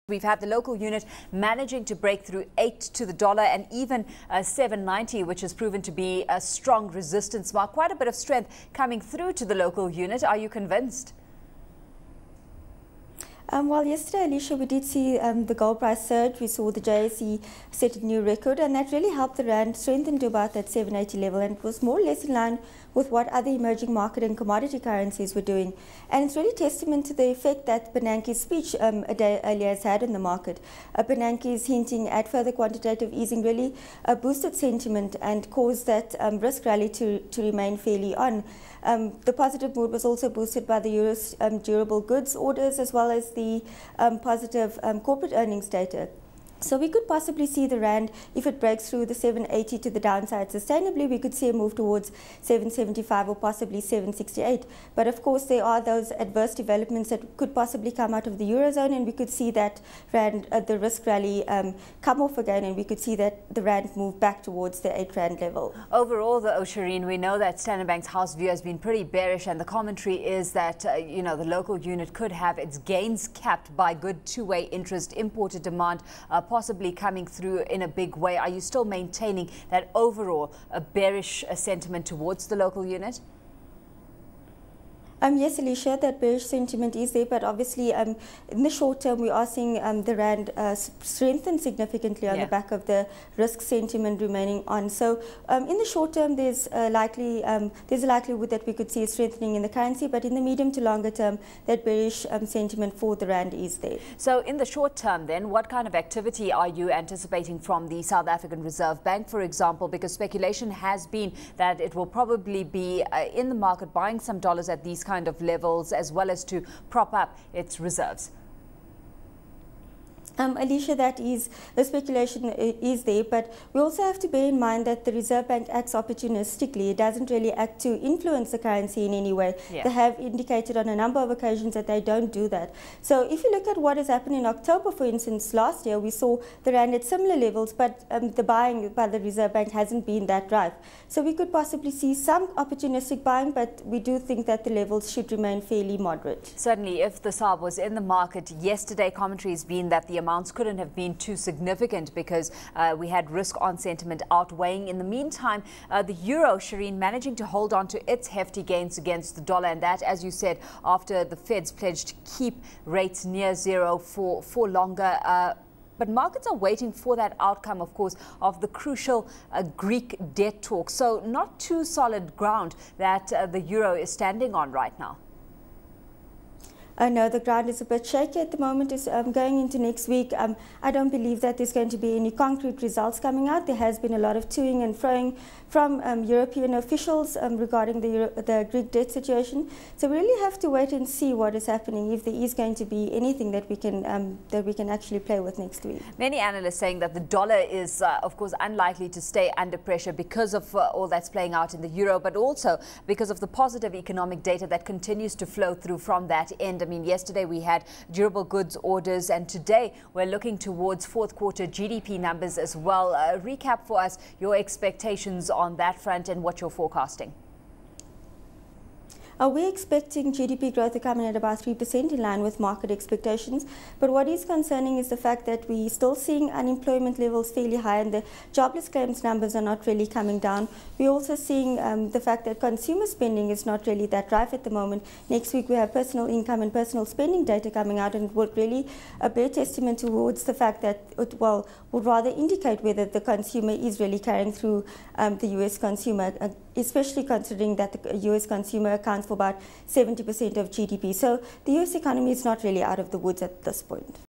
We've had the local unit managing to break through 8 to the dollar and even 7.90, which has proven to be a strong resistance mark. Quite a bit of strength coming through to the local unit. Are you convinced? Well, yesterday, Alishia, we did see the gold price surge. We saw the JSE set a new record, and that really helped the rand strengthen to about that 780 level, and it was more or less in line with what other emerging market and commodity currencies were doing. And it's really testament to the effect that Bernanke's speech a day earlier has had in the market. Bernanke is hinting at further quantitative easing really boosted sentiment and caused that risk rally to remain fairly on. The positive mood was also boosted by the Euro's durable goods orders as well as the positive corporate earnings data. So we could possibly see the rand, if it breaks through the 780 to the downside sustainably, we could see a move towards 775 or possibly 768. But of course, there are those adverse developments that could possibly come out of the Eurozone, and we could see that rand, the risk rally come off again, and we could see that the rand move back towards the 8 rand level. Overall, though, Shireen, we know that Standard Bank's house view has been pretty bearish, and the commentary is that, the local unit could have its gains capped by good two-way interest, imported demand, possibly coming through in a big way. Are you still maintaining that overall bearish sentiment towards the local unit? Yes, Alishia, that bearish sentiment is there, but obviously in the short term we are seeing the rand strengthen significantly on the back of the risk sentiment remaining on. So in the short term there's a likelihood that we could see a strengthening in the currency, but in the medium to longer term that bearish sentiment for the rand is there. So in the short term then, what kind of activity are you anticipating from the South African Reserve Bank, for example, because speculation has been that it will probably be in the market buying some dollars at these kind of levels as well as to prop up its reserves? Alishia, that is, the speculation is there, but we also have to bear in mind that the Reserve Bank acts opportunistically. It doesn't really act to influence the currency in any way. They have indicated on a number of occasions that they don't do that. So if you look at what has happened in October, for instance, last year, we saw the rand at similar levels, but the buying by the Reserve Bank hasn't been that rife. So we could possibly see some opportunistic buying, but we do think that the levels should remain fairly moderate. Certainly, if the SARB was in the market yesterday, commentary has been that the amounts couldn't have been too significant because we had risk on sentiment outweighing. In the meantime, the euro, Shireen, managing to hold on to its hefty gains against the dollar, and that, as you said, after the Fed's pledged to keep rates near zero for longer. But markets are waiting for that outcome, of course, of the crucial Greek debt talks. So not too solid ground that the euro is standing on right now. No, the ground is a bit shaky at the moment. Is going into next week. I don't believe that there's going to be any concrete results coming out. There has been a lot of toing and froing from European officials regarding the Greek debt situation. So we really have to wait and see what is happening, if there is going to be anything that we can actually play with next week. Many analysts saying that the dollar is, of course, unlikely to stay under pressure because of all that's playing out in the euro, but also because of the positive economic data that continues to flow through from that end. I mean, yesterday we had durable goods orders, and today we're looking towards fourth quarter GDP numbers as well. Recap for us your expectations on that front and what you're forecasting. We're expecting GDP growth to come in at about 3% in line with market expectations. But what is concerning is the fact that we're still seeing unemployment levels fairly high, and the jobless claims numbers are not really coming down. We're also seeing the fact that consumer spending is not really that rife at the moment. Next week we have personal income and personal spending data coming out, and it would really bear testament towards the fact that it would rather indicate whether the consumer is really carrying through the US consumer, especially considering that the US consumer accounts for about 70% of GDP. So the US economy is not really out of the woods at this point.